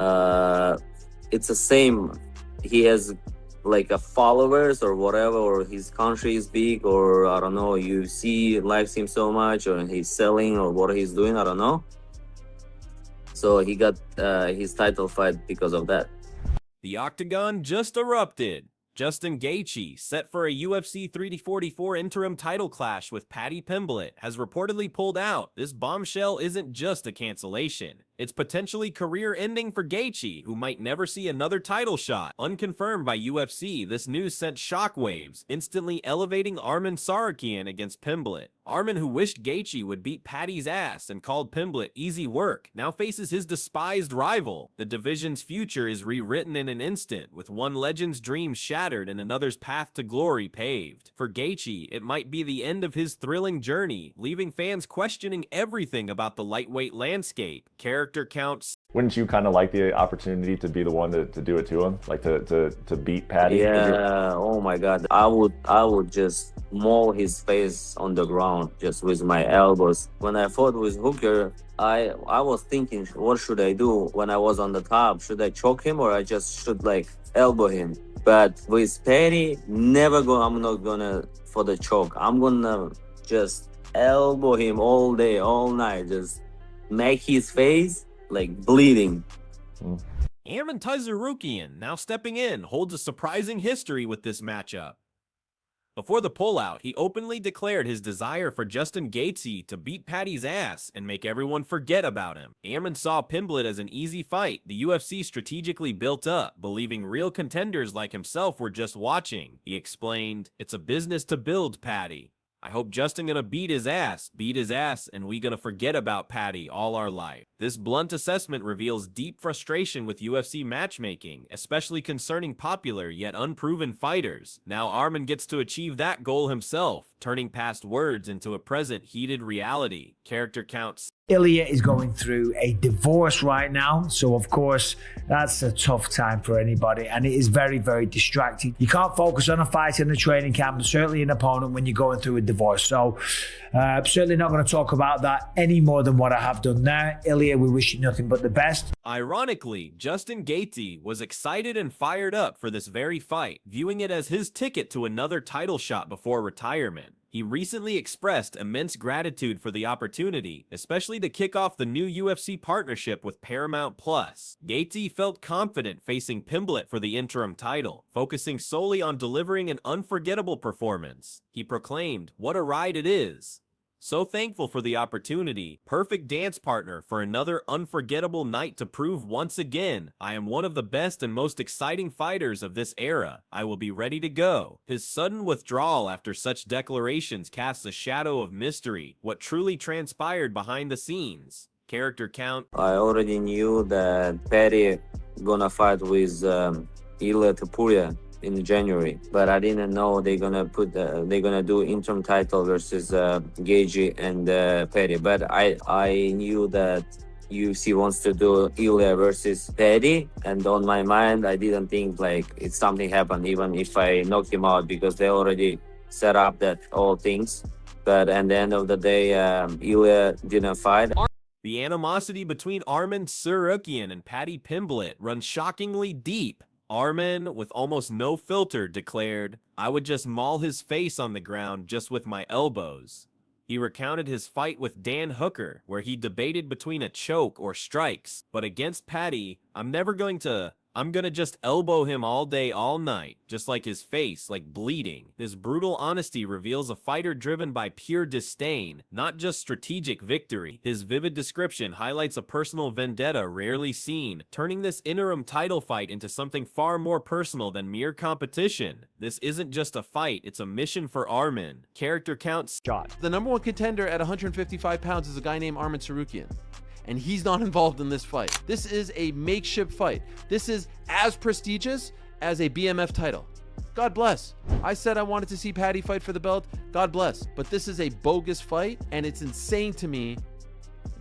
uh, it's the same. He has like a followers or whatever, or his country is big, or I don't know, UFC likes him so much, or he's selling, or what he's doing, I don't know. So he got his title fight because of that. The octagon just erupted. Justin Gaethje, set for a UFC 344 interim title clash with Paddy Pimblett, has reportedly pulled out. This bombshell isn't just a cancellation. It's potentially career-ending for Gaethje, who might never see another title shot. Unconfirmed by UFC, this news sent shockwaves, instantly elevating Arman Tsarukyan against Pimblett. Arman, who wished Gaethje would beat Paddy's ass and called Pimblett easy work, now faces his despised rival. The division's future is rewritten in an instant, with one legend's dream shattered and another's path to glory paved. For Gaethje, it might be the end of his thrilling journey, leaving fans questioning everything about the lightweight landscape. Character counts. Wouldn't you kind of like the opportunity to be the one to do it to him, like to beat Paddy? Yeah. Oh my God. I would just maul his face on the ground just with my elbows. When I fought with Hooker, I was thinking, what should I do when I was on the top? Should I choke him, or I just should like elbow him? But with Paddy, I'm not gonna for the choke. I'm gonna just elbow him all day, all night. Just make his face like bleeding. Arman Tsarukyan, now stepping in, holds a surprising history with this matchup. Before the pullout, he openly declared his desire for Justin Gaethje to beat Paddy's ass and make everyone forget about him. Arman saw Pimblett as an easy fight the UFC strategically built up, believing real contenders like himself were just watching. He explained, "It's a business to build, Paddy. I hope Justin gonna beat his ass, and we gonna forget about Paddy all our life." This blunt assessment reveals deep frustration with UFC matchmaking, especially concerning popular yet unproven fighters. Now Arman gets to achieve that goal himself, turning past words into a present heated reality. Character counts. Ilya is going through a divorce right now, so of course that's a tough time for anybody, and it is very, very distracting. You can't focus on a fight in the training camp, and certainly an opponent when you're going through a divorce. So I'm certainly not going to talk about that any more than what I have done there. Ilya, we wish you nothing but the best. Ironically, Justin Gaethje was excited and fired up for this very fight, viewing it as his ticket to another title shot before retirement. He recently expressed immense gratitude for the opportunity, especially to kick off the new UFC partnership with Paramount+. Gaethje felt confident facing Pimblett for the interim title, focusing solely on delivering an unforgettable performance. He proclaimed, "What a ride it is. So thankful for the opportunity. Perfect dance partner for another unforgettable night to prove once again I am one of the best and most exciting fighters of this era. I will be ready to go." His sudden withdrawal after such declarations casts a shadow of mystery. What truly transpired behind the scenes? Character count. I already knew that Paddy gonna fight with Ilya Topuria in January, but I didn't know they're gonna do interim title versus Gaethje and Paddy. But I knew that UFC wants to do Ilya versus Paddy, and on my mind I didn't think like it's something happened even if I knock him out, because they already set up that all things. But at the end of the day, Ilya didn't fight. The animosity between Arman Tsarukyan and Paddy Pimblett runs shockingly deep. Arman, with almost no filter, declared, "I would just maul his face on the ground just with my elbows." He recounted his fight with Dan Hooker, where he debated between a choke or strikes, but against Paddy, I'm gonna just elbow him all day, all night, just like his face, like bleeding. This brutal honesty reveals a fighter driven by pure disdain, not just strategic victory. His vivid description highlights a personal vendetta rarely seen, turning this interim title fight into something far more personal than mere competition. This isn't just a fight, it's a mission for Arman. Character counts. The number one contender at 155 pounds is a guy named Arman Tsarukyan, and he's not involved in this fight. This is a makeshift fight. This is as prestigious as a BMF title. God bless. I said I wanted to see Paddy fight for the belt. God bless. But this is a bogus fight, and it's insane to me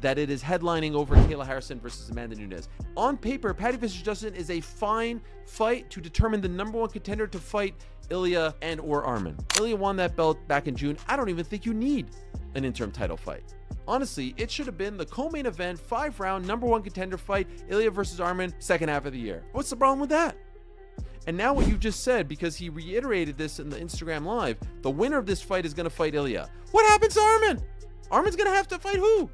that it is headlining over Kayla Harrison versus Amanda Nunes. On paper, Paddy vs. Justin is a fine fight to determine the number one contender to fight Ilya and or Arman. Ilya won that belt back in June. I don't even think you need an interim title fight. Honestly, it should have been the co-main event, 5-round, #1 contender fight, Ilya versus Arman, second half of the year. What's the problem with that? And now what you've just said, because he reiterated this in the Instagram Live, the winner of this fight is going to fight Ilya. What happens to Arman? Arman's going to have to fight who?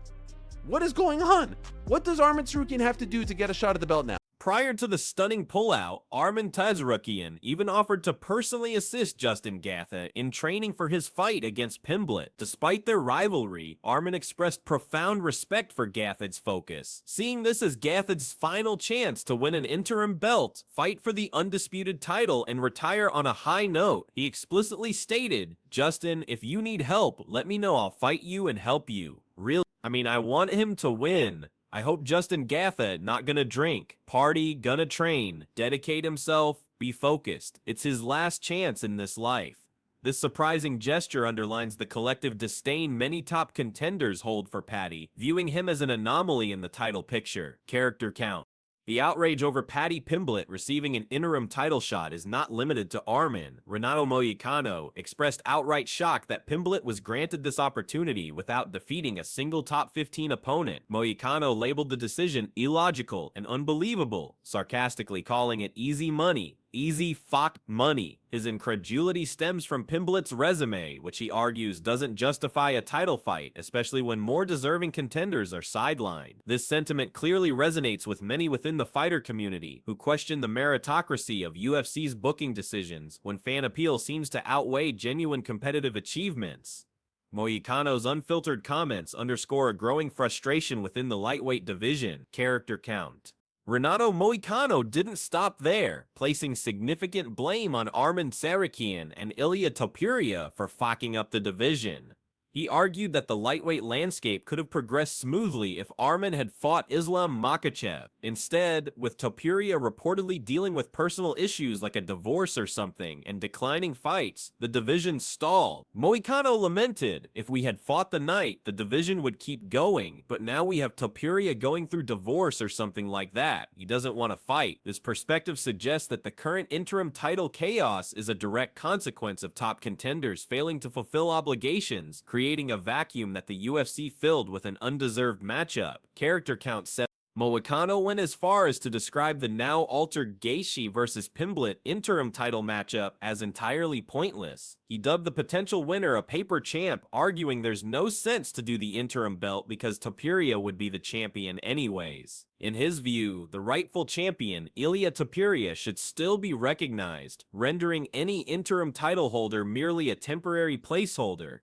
What is going on? What does Arman Tsarukyan have to do to get a shot at the belt now? Prior to the stunning pullout, Arman Tsarukyan even offered to personally assist Justin Gaethje in training for his fight against Pimblett. Despite their rivalry, Arman expressed profound respect for Gaethje's focus, seeing this as Gaethje's final chance to win an interim belt, fight for the undisputed title, and retire on a high note. He explicitly stated, "Justin, if you need help, let me know. I'll fight you and help you." Really, I want him to win. I hope Justin Gaethje not gonna drink, party, gonna train, dedicate himself, be focused. It's his last chance in this life. This surprising gesture underlines the collective disdain many top contenders hold for Paddy, viewing him as an anomaly in the title picture. Character count. The outrage over Paddy Pimblett receiving an interim title shot is not limited to Arman. Renato Moicano expressed outright shock that Pimblett was granted this opportunity without defeating a single top 15 opponent. Moicano labeled the decision illogical and unbelievable, sarcastically calling it easy money. Easy fuck money. His incredulity stems from Pimblett's resume, which he argues doesn't justify a title fight, especially when more deserving contenders are sidelined. This sentiment clearly resonates with many within the fighter community, who question the meritocracy of UFC's booking decisions when fan appeal seems to outweigh genuine competitive achievements. Moicano's unfiltered comments underscore a growing frustration within the lightweight division. Character count. Renato Moicano didn't stop there, placing significant blame on Arman Tsarukyan and Ilya Topuria for fucking up the division. He argued that the lightweight landscape could have progressed smoothly if Arman had fought Islam Makhachev. Instead, with Topuria reportedly dealing with personal issues like a divorce or something and declining fights, the division stalled. Moicano lamented, "If we had fought the night, the division would keep going, but now we have Topuria going through divorce or something like that. He doesn't want to fight." This perspective suggests that the current interim title chaos is a direct consequence of top contenders failing to fulfill obligations, creating a vacuum that the UFC filled with an undeserved matchup. Character count 7. Moicano went as far as to describe the now altered Gaethje versus Pimblett interim title matchup as entirely pointless. He dubbed the potential winner a paper champ, arguing there's no sense to do the interim belt because Topuria would be the champion anyways. In his view, the rightful champion, Ilya Topuria, should still be recognized, rendering any interim title holder merely a temporary placeholder.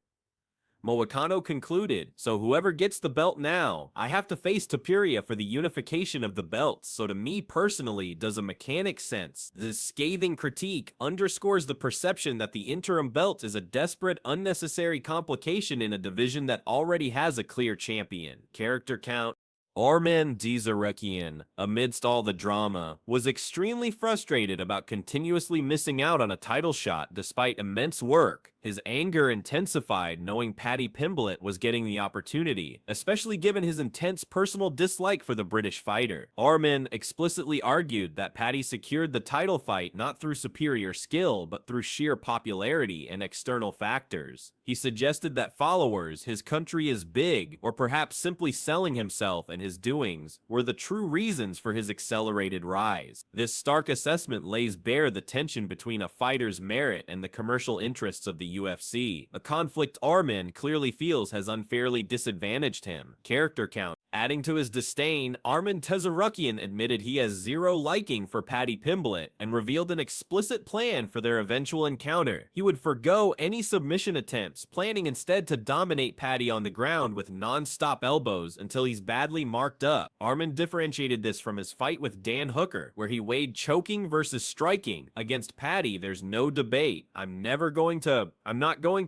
Moicano concluded, "So whoever gets the belt now, I have to face Topuria for the unification of the belts, so to me personally, does a mechanic sense." This scathing critique underscores the perception that the interim belt is a desperate, unnecessary complication in a division that already has a clear champion. Character count. Arman Tsarukyan, amidst all the drama, was extremely frustrated about continuously missing out on a title shot despite immense work. His anger intensified knowing Paddy Pimblett was getting the opportunity, especially given his intense personal dislike for the British fighter. Arman explicitly argued that Paddy secured the title fight not through superior skill, but through sheer popularity and external factors. He suggested that followers, his country is big, or perhaps simply selling himself and his doings, were the true reasons for his accelerated rise. This stark assessment lays bare the tension between a fighter's merit and the commercial interests of the UFC, a conflict Arman clearly feels has unfairly disadvantaged him. Character count. Adding to his disdain, Arman Tsarukyan admitted he has zero liking for Paddy Pimblett and revealed an explicit plan for their eventual encounter. He would forgo any submission attempts, planning instead to dominate Paddy on the ground with non-stop elbows until he's badly marked up. Arman differentiated this from his fight with Dan Hooker, where he weighed choking versus striking. Against Paddy, there's no debate. I'm not going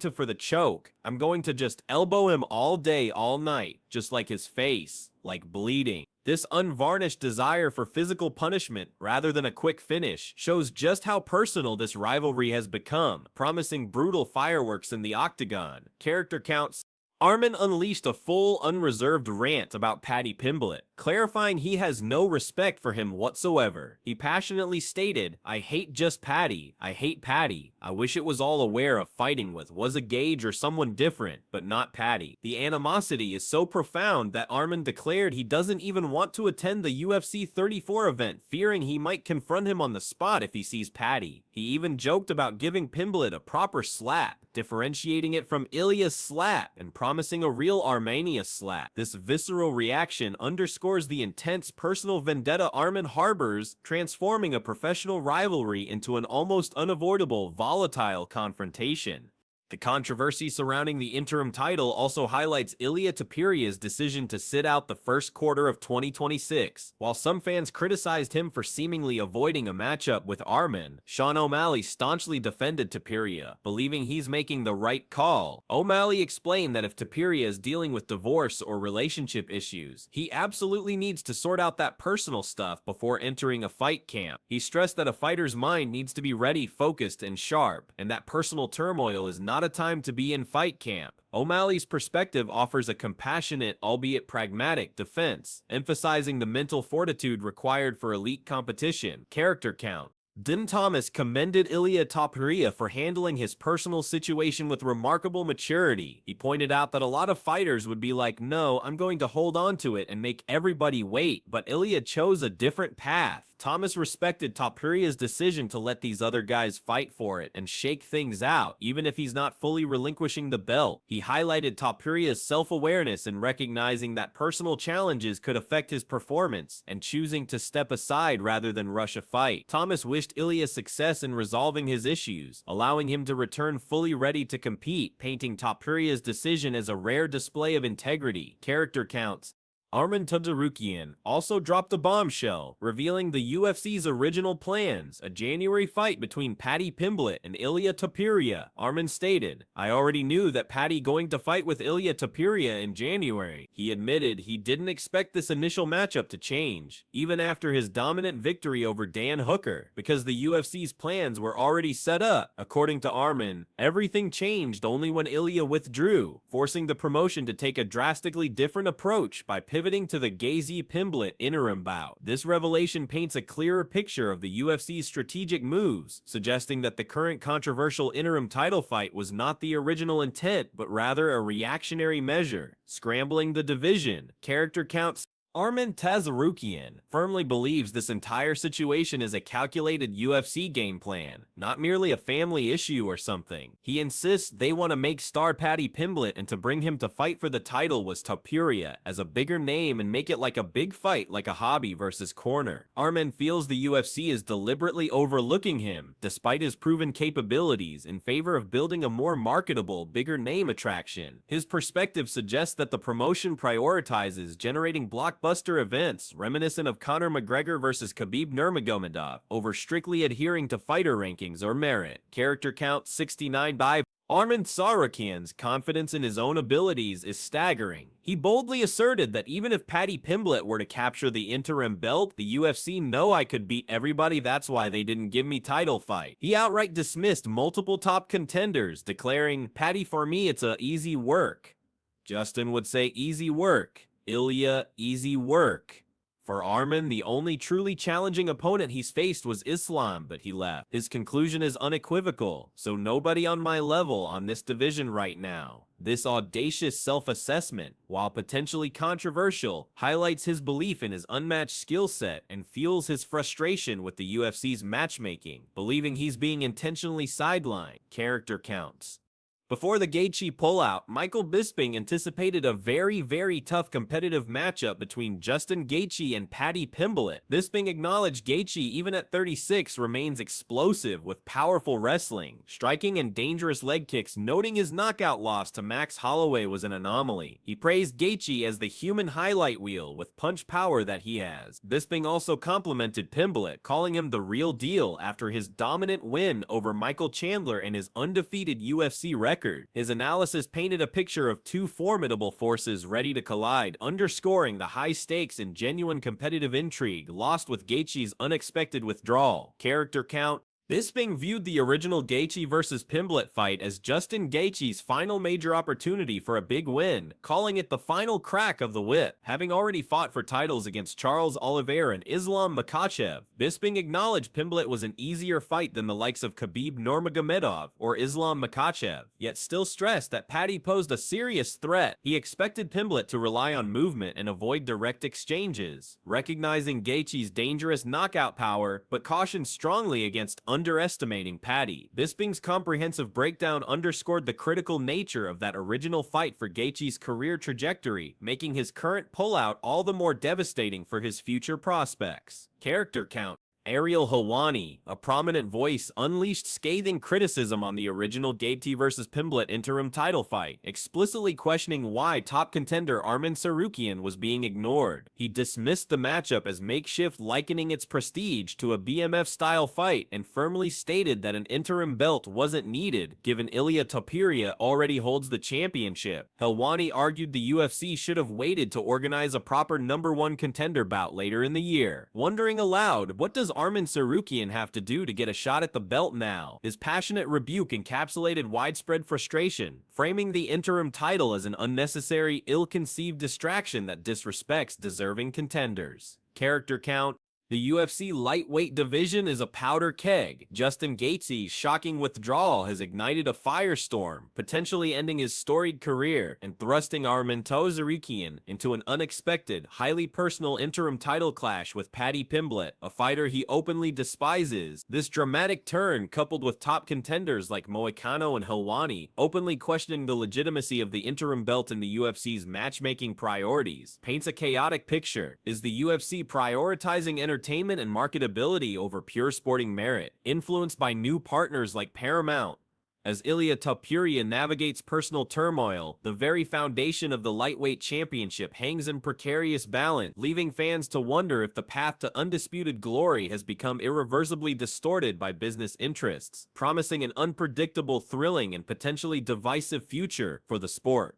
to for the choke. I'm going to just elbow him all day, all night, just like his face, like bleeding. This unvarnished desire for physical punishment rather than a quick finish shows just how personal this rivalry has become, promising brutal fireworks in the octagon. Character counts. Arman unleashed a full, unreserved rant about Paddy Pimblett, clarifying he has no respect for him whatsoever. He passionately stated, "I hate just Paddy. I hate Paddy. I wish it was all aware of fighting with was a Gage or someone different, but not Paddy." The animosity is so profound that Arman declared he doesn't even want to attend the UFC 34 event, fearing he might confront him on the spot if he sees Paddy. He even joked about giving Pimblett a proper slap, differentiating it from Ilya's slap and promising a real Armenia slap. This visceral reaction underscores the intense personal vendetta Arman harbors, transforming a professional rivalry into an almost unavoidable, volatile confrontation. The controversy surrounding the interim title also highlights Ilia Topuria's decision to sit out the first quarter of 2026. While some fans criticized him for seemingly avoiding a matchup with Arman, Sean O'Malley staunchly defended Topuria, believing he's making the right call. O'Malley explained that if Topuria is dealing with divorce or relationship issues, he absolutely needs to sort out that personal stuff before entering a fight camp. He stressed that a fighter's mind needs to be ready, focused, and sharp, and that personal turmoil is not a time to be in fight camp. O'Malley's perspective offers a compassionate, albeit pragmatic, defense, emphasizing the mental fortitude required for elite competition. Character count. Din Thomas commended Ilia Topuria for handling his personal situation with remarkable maturity. He pointed out that a lot of fighters would be like, "No, I'm going to hold on to it and make everybody wait," but Ilia chose a different path. Thomas respected Topuria's decision to let these other guys fight for it and shake things out, even if he's not fully relinquishing the belt. He highlighted Topuria's self-awareness in recognizing that personal challenges could affect his performance and choosing to step aside rather than rush a fight. Thomas wished Ilia success in resolving his issues, allowing him to return fully ready to compete, painting Topuria's decision as a rare display of integrity. Character counts. Arman Tsarukyan also dropped a bombshell, revealing the UFC's original plans, a January fight between Paddy Pimblett and Ilia Topuria. Arman stated, "I already knew that Paddy going to fight with Ilia Topuria in January." He admitted he didn't expect this initial matchup to change, even after his dominant victory over Dan Hooker, because the UFC's plans were already set up. According to Arman, everything changed only when Ilia withdrew, forcing the promotion to take a drastically different approach by pivoting to the Gaethje Pimblett interim bout. This revelation paints a clearer picture of the UFC's strategic moves, suggesting that the current controversial interim title fight was not the original intent, but rather a reactionary measure, scrambling the division. Character counts. Arman Tsarukyan firmly believes this entire situation is a calculated UFC game plan, not merely a family issue or something. He insists they want to make star Paddy Pimblett and to bring him to fight for the title was Topuria as a bigger name and make it like a big fight, like a hobby versus corner. Arman feels the UFC is deliberately overlooking him, despite his proven capabilities, in favor of building a more marketable, bigger name attraction. His perspective suggests that the promotion prioritizes generating blockbuster events reminiscent of Conor McGregor versus Khabib Nurmagomedov over strictly adhering to fighter rankings or merit. Character count 69 by Arman Tsarukyan's confidence in his own abilities is staggering. He boldly asserted that even if Paddy Pimblett were to capture the interim belt, the UFC know I could beat everybody, that's why they didn't give me title fight. He outright dismissed multiple top contenders, declaring, "Paddy, for me it's a easy work." Justin would say easy work. Ilia, easy work. For Arman, the only truly challenging opponent he's faced was Islam, but he left. His conclusion is unequivocal, so nobody on my level on this division right now. This audacious self-assessment, while potentially controversial, highlights his belief in his unmatched skill set and fuels his frustration with the UFC's matchmaking, believing he's being intentionally sidelined. Character counts. Before the Gaethje pullout, Michael Bisping anticipated a very tough competitive matchup between Justin Gaethje and Paddy Pimblett. Bisping acknowledged Gaethje, even at 36, remains explosive with powerful wrestling, striking and dangerous leg kicks, noting his knockout loss to Max Holloway was an anomaly. He praised Gaethje as the human highlight wheel with punch power that he has. Bisping also complimented Pimblett, calling him the real deal after his dominant win over Michael Chandler and his undefeated UFC record. His analysis painted a picture of two formidable forces ready to collide, underscoring the high stakes and genuine competitive intrigue lost with Gaethje's unexpected withdrawal. Character count. Bisping viewed the original Gaethje vs. Pimblett fight as Justin Gaethje's final major opportunity for a big win, calling it the final crack of the whip. Having already fought for titles against Charles Oliveira and Islam Makhachev, Bisping acknowledged Pimblett was an easier fight than the likes of Khabib Nurmagomedov or Islam Makhachev, yet still stressed that Paddy posed a serious threat. He expected Pimblett to rely on movement and avoid direct exchanges, recognizing Gaethje's dangerous knockout power, but cautioned strongly against underestimating Paddy. Bisping's comprehensive breakdown underscored the critical nature of that original fight for Gaethje's career trajectory, making his current pullout all the more devastating for his future prospects. Character count. Ariel Helwani, a prominent voice, unleashed scathing criticism on the original Gaethje vs. Pimblett interim title fight, explicitly questioning why top contender Arman Tsarukyan was being ignored. He dismissed the matchup as makeshift, likening its prestige to a BMF-style fight, and firmly stated that an interim belt wasn't needed, given Ilia Topuria already holds the championship. Helwani argued the UFC should have waited to organize a proper #1 contender bout later in the year. Wondering aloud, what does Arman Tsarukyan have to do to get a shot at the belt now? His passionate rebuke encapsulated widespread frustration, framing the interim title as an unnecessary, ill-conceived distraction that disrespects deserving contenders. Character count. The UFC lightweight division is a powder keg. Justin Gaethje's shocking withdrawal has ignited a firestorm, potentially ending his storied career and thrusting Arman Tsarukyan into an unexpected, highly personal interim title clash with Paddy Pimblett, a fighter he openly despises. This dramatic turn, coupled with top contenders like Moicano and Helwani openly questioning the legitimacy of the interim belt in the UFC's matchmaking priorities, paints a chaotic picture. Is the UFC prioritizing entertainment and marketability over pure sporting merit, influenced by new partners like Paramount? As Ilia Topuria navigates personal turmoil, the very foundation of the lightweight championship hangs in precarious balance, leaving fans to wonder if the path to undisputed glory has become irreversibly distorted by business interests, promising an unpredictable, thrilling, and potentially divisive future for the sport.